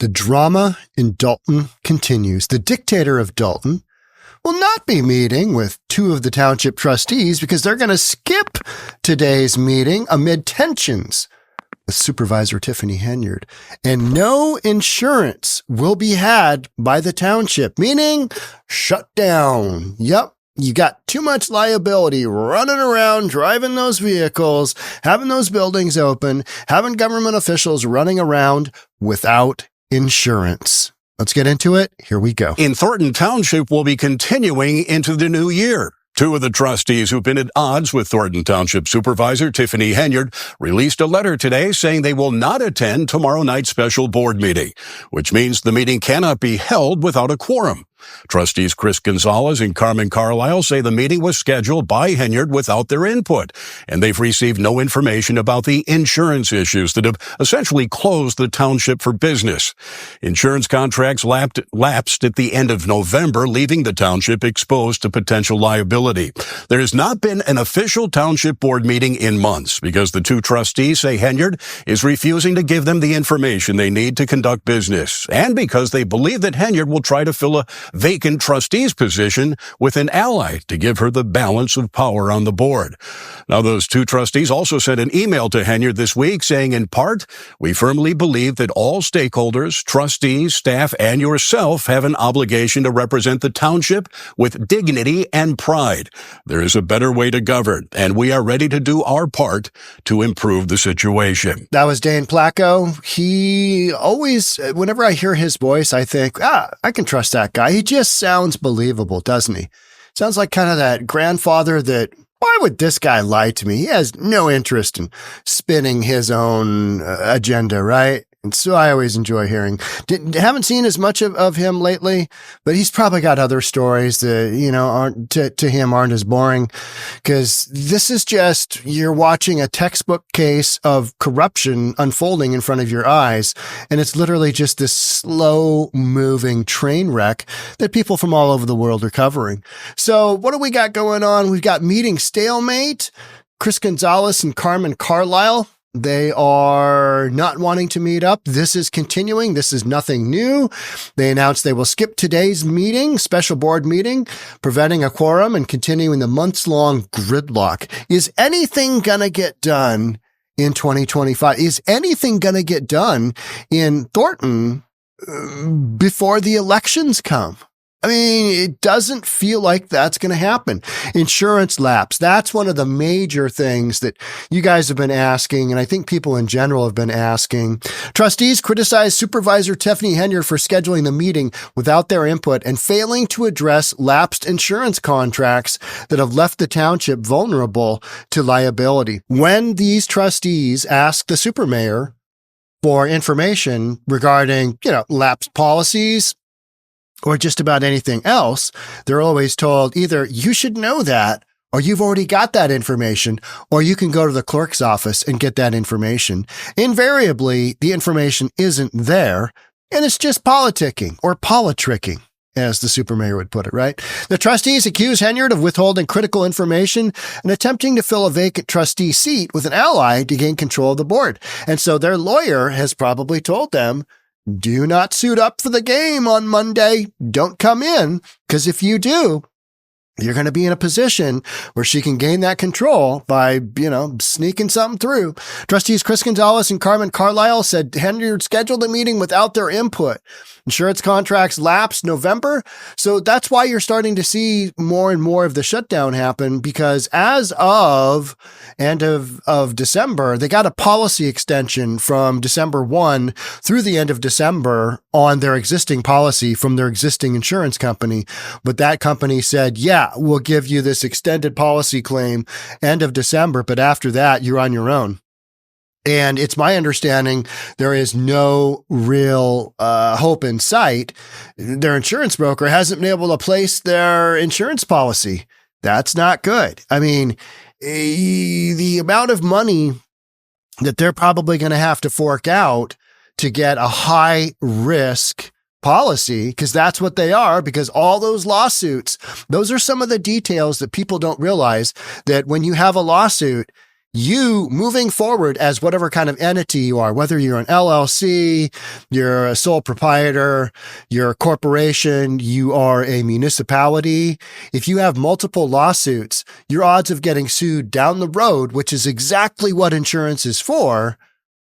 The drama in Dalton continues. The dictator of Dalton will not be meeting with two of the township trustees because they're going to skip today's meeting amid tensions with Supervisor Tiffany Henyard. And no insurance will be had by the township, meaning shut down. Yep. You got too much liability running around, driving those vehicles, having those buildings open, having government officials running around without insurance. Let's get into it. Here we go. In Thornton Township will be continuing into the new year. Two of the trustees who've been at odds with Thornton Township Supervisor Tiffany Henyard released a letter today saying they will not attend tomorrow night's special board meeting, which means the meeting cannot be held without a quorum. Trustees Gonzalez and Carmen Carlile say the meeting was scheduled by Henyard without their input, and they've received no information about the insurance issues that have essentially closed the township for business. Insurance contracts lapsed at the end of November, leaving the township exposed to potential liability. There has not been an official township board meeting in months because the two trustees say Henyard is refusing to give them the information they need to conduct business, and because they believe that Henyard will try to fill a vacant trustee's position with an ally to give her the balance of power on the board. Now, those two trustees also sent an email to Henyard this week saying, in part, we firmly believe that all stakeholders, trustees, staff, and yourself have an obligation to represent the township with dignity and pride. There is a better way to govern, and we are ready to do our part to improve the situation. That was Dane Placco. He always, whenever I hear his voice, I think, I can trust that guy. He just sounds believable, doesn't he? Sounds like kind of that grandfather that, why would this guy lie to me? He has no interest in spinning his own agenda, right? And so I always enjoy hearing. Haven't seen as much of him lately, but he's probably got other stories that, aren't to him aren't as boring. Cause this is just, you're watching a textbook case of corruption unfolding in front of your eyes. And it's literally just this slow moving train wreck that people from all over the world are covering. So what do we got going on? We've got meeting stalemate. Gonzalez and Carmen Carlile. They are not wanting to meet up. This is continuing. This is nothing new. They announced they will skip today's meeting, special board meeting, preventing a quorum and continuing the months-long gridlock. Is anything going to get done in 2025? Is anything going to get done in Thornton before the elections come? I mean, it doesn't feel like that's going to happen. Insurance lapse. That's one of the major things that you guys have been asking, and I think people in general have been asking. Trustees criticized Supervisor Tiffany Henyard for scheduling the meeting without their input and failing to address lapsed insurance contracts that have left the township vulnerable to liability. When these trustees asked the supermayor for information regarding, lapsed policies, or just about anything else, they're always told either you should know that, or you've already got that information, or you can go to the clerk's office and get that information. Invariably, the information isn't there, and it's just politicking or politricking, as the supermayor would put it, right? The trustees accuse Henyard of withholding critical information and attempting to fill a vacant trustee seat with an ally to gain control of the board. And so their lawyer has probably told them, do not suit up for the game on Monday. Don't come in, because if you do, you're going to be in a position where she can gain that control by, sneaking something through. Trustees Gonzalez and Carmen Carlile said Henyard scheduled a meeting without their input. Insurance contracts lapsed November. So that's why you're starting to see more and more of the shutdown happen, because as of end of December, they got a policy extension from December 1 through the end of December on their existing policy from their existing insurance company. But that company said, yeah, we'll give you this extended policy claim end of December, but after that, you're on your own. And it's my understanding there is no real hope in sight. Their insurance broker hasn't been able to place their insurance policy. That's not good. I mean, the amount of money that they're probably going to have to fork out to get a high risk policy, because that's what they are, because all those lawsuits, those are some of the details that people don't realize, that when you have a lawsuit, You moving forward as whatever kind of entity you are, whether you're an LLC, you're a sole proprietor, you're a corporation, you are a municipality. If you have multiple lawsuits, your odds of getting sued down the road, which is exactly what insurance is for,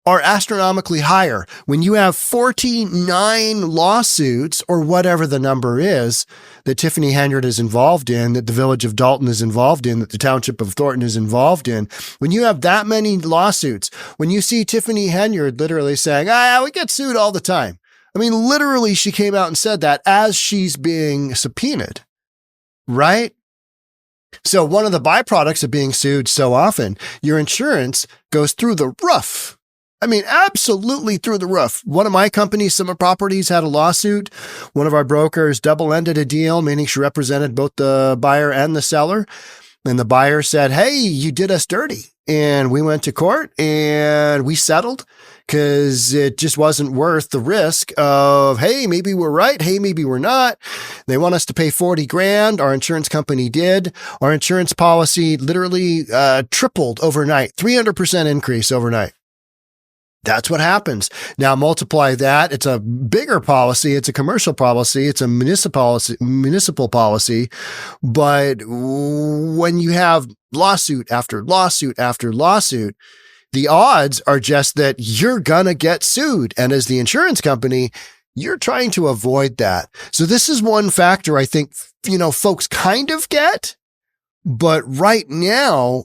are astronomically higher. When you have 49 lawsuits, or whatever the number is, that Tiffany Henyard is involved in, that the village of Dalton is involved in, that the township of Thornton is involved in, when you have that many lawsuits, when you see Tiffany Henyard literally saying, we get sued all the time. I mean, literally, she came out and said that as she's being subpoenaed, right? So one of the byproducts of being sued so often, your insurance goes through the roof. I mean, absolutely through the roof. One of my companies, Summer Properties, had a lawsuit. One of our brokers double-ended a deal, meaning she represented both the buyer and the seller. And the buyer said, hey, you did us dirty. And we went to court and we settled because it just wasn't worth the risk of, hey, maybe we're right. Hey, maybe we're not. They want us to pay $40,000. Our insurance company did. Our insurance policy literally tripled overnight, 300% increase overnight. That's what happens. Now multiply that. It's a bigger policy. It's a commercial policy. It's a municipal policy. But when you have lawsuit after lawsuit after lawsuit, the odds are just that you're going to get sued. And as the insurance company, you're trying to avoid that. So this is one factor I think, folks kind of get. But right now,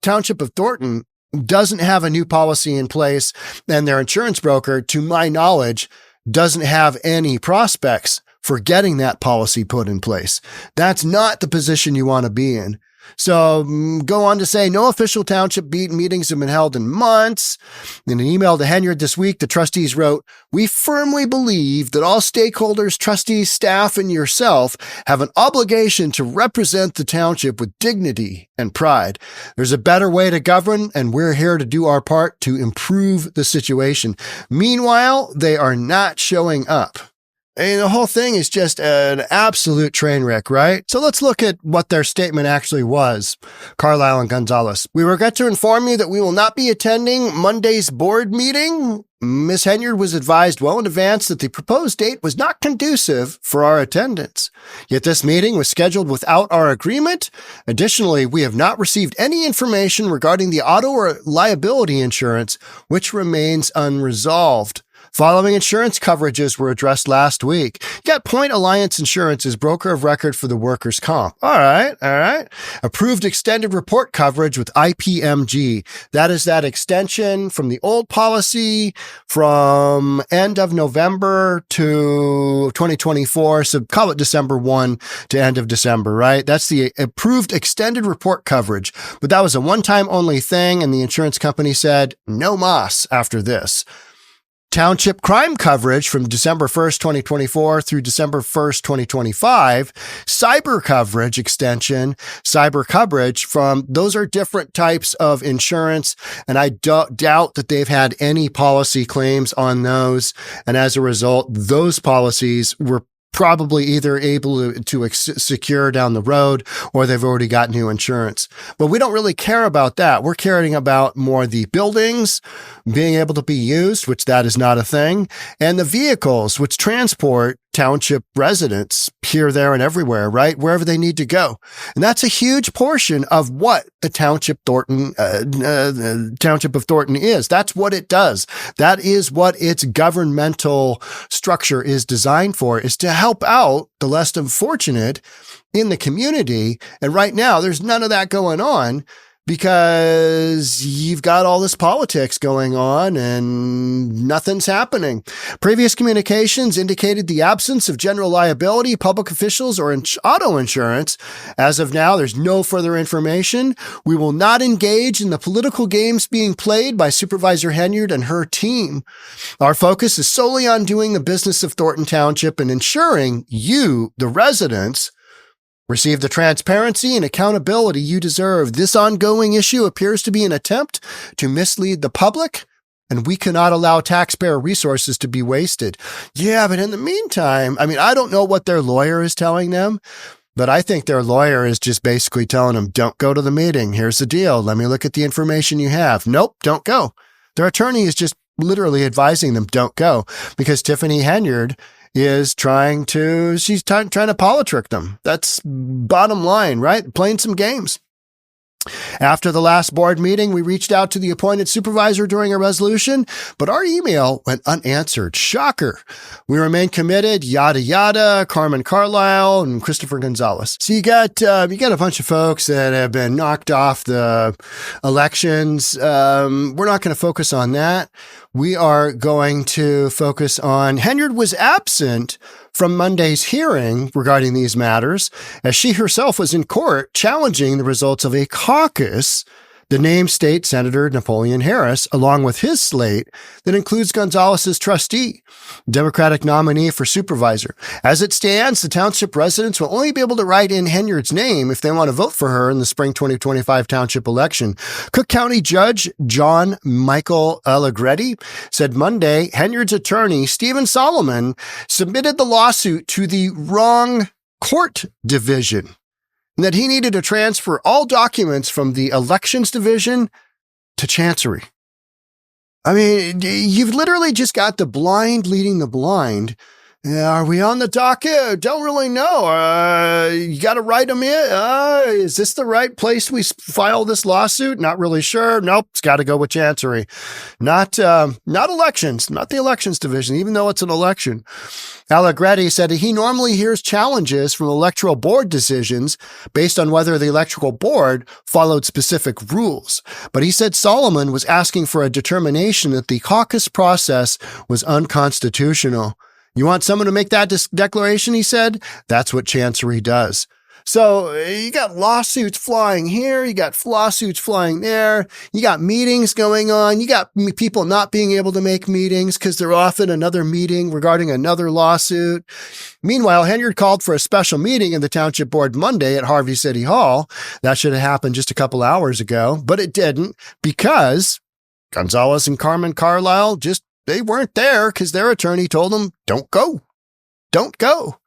Township of Thornton doesn't have a new policy in place, and their insurance broker, to my knowledge, doesn't have any prospects for getting that policy put in place. That's not the position you want to be in. So go on to say, no official township meetings have been held in months. In an email to Henyard this week, the trustees wrote, we firmly believe that all stakeholders, trustees, staff, and yourself have an obligation to represent the township with dignity and pride. There's a better way to govern, and we're here to do our part to improve the situation. Meanwhile, they are not showing up. And the whole thing is just an absolute train wreck, right? So let's look at what their statement actually was. Carlile and Gonzalez. We regret to inform you that we will not be attending Monday's board meeting. Ms. Henyard was advised well in advance that the proposed date was not conducive for our attendance. Yet this meeting was scheduled without our agreement. Additionally, we have not received any information regarding the auto or liability insurance, which remains unresolved. Following insurance coverages were addressed last week. Yet Point Alliance Insurance is broker of record for the workers' comp. All right. Approved extended report coverage with IPMG. That is that extension from the old policy from end of November to 2024. So call it December 1 to end of December, right? That's the approved extended report coverage. But that was a one-time only thing, and the insurance company said no mas after this. Township crime coverage from December 1st, 2024 through December 1st, 2025. Cyber coverage extension, cyber coverage those are different types of insurance. And I doubt that they've had any policy claims on those. And as a result, those policies were probably either able to secure down the road, or they've already got new insurance. But we don't really care about that. We're caring about more the buildings being able to be used, which that is not a thing, and the vehicles which transport township residents here, there, and everywhere, right? Wherever they need to go. And that's a huge portion of what the Township of Thornton is. That's what it does. That is what its governmental structure is designed for, is to help out the less fortunate in the community. And right now, there's none of that going on, because you've got all this politics going on and nothing's happening. Previous communications indicated the absence of general liability, public officials, or auto insurance. As of now, there's no further information. We will not engage in the political games being played by Supervisor Henyard and her team. Our focus is solely on doing the business of Thornton Township and ensuring you, the residents, receive the transparency and accountability you deserve. This ongoing issue appears to be an attempt to mislead the public, and we cannot allow taxpayer resources to be wasted. Yeah, but in the meantime, I don't know what their lawyer is telling them, But I think their lawyer is just basically telling them, don't go to the meeting. Here's the deal. Let me look at the information you have. Nope, don't go. Their attorney is just literally advising them, don't go, because Tiffany Henyard is trying to politrick them. That's bottom line, right? Playing some games. After the last board meeting, we reached out to the appointed supervisor during a resolution, but our email went unanswered. Shocker. We remain committed, yada, yada, Carmen, Carlile, and Christopher Gonzalez. So you got a bunch of folks that have been knocked off the elections. We're not going to focus on that. We are going to focus on Henyard was absent from Monday's hearing regarding these matters, as she herself was in court challenging the results of a caucus, the named state Senator Napoleon Harris, along with his slate that includes Gonzalez's trustee, Democratic nominee for supervisor. As it stands, the township residents will only be able to write in Henyard's name if they want to vote for her in the spring 2025 township election. Cook County Judge John Michael Allegretti said Monday Henyard's attorney, Stephen Solomon, submitted the lawsuit to the wrong court division, and that he needed to transfer all documents from the elections division to Chancery. I mean, you've literally just got the blind leading the blind. Are we on the docket? Don't really know. You got to write them in. Is this the right place we file this lawsuit? Not really sure. Nope. It's got to go with Chancery. Not elections, not the elections division, even though it's an election. Allegretti said he normally hears challenges from electoral board decisions based on whether the electoral board followed specific rules. But he said Solomon was asking for a determination that the caucus process was unconstitutional. You want someone to make that declaration, he said? That's what Chancery does. So you got lawsuits flying here. You got lawsuits flying there. You got meetings going on. You got people not being able to make meetings because they're off in another meeting regarding another lawsuit. Meanwhile, Henyard called for a special meeting in the Township Board Monday at Harvey City Hall. That should have happened just a couple hours ago, but it didn't because Gonzalez and Carmen Carlile they weren't there because their attorney told them, don't go. Don't go.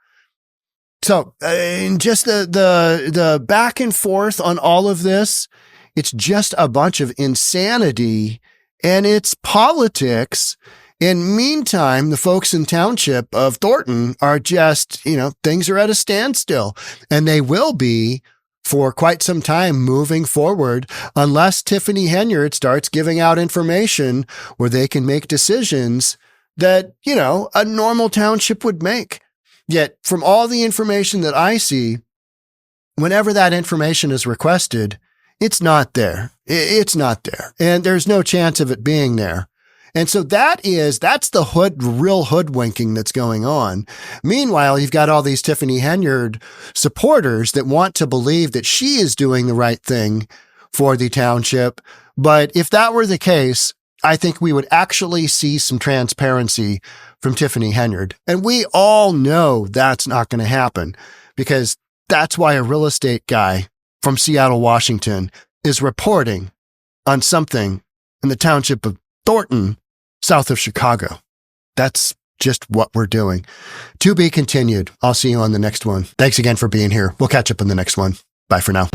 So just the back and forth on all of this, it's just a bunch of insanity and it's politics. And meantime, the folks in township of Thornton are just, things are at a standstill, and they will be for quite some time moving forward unless Tiffany Henyard starts giving out information where they can make decisions that, a normal township would make. Yet from all the information that I see, whenever that information is requested, it's not there. It's not there. And there's no chance of it being there. And so that's the real hoodwinking that's going on. Meanwhile, you've got all these Tiffany Henyard supporters that want to believe that she is doing the right thing for the township. But if that were the case, I think we would actually see some transparency from Tiffany Henyard. And we all know that's not going to happen because that's why a real estate guy from Seattle, Washington is reporting on something in the township of Thornton, south of Chicago. That's just what we're doing. To be continued. I'll see you on the next one. Thanks again for being here. We'll catch up in the next one. Bye for now.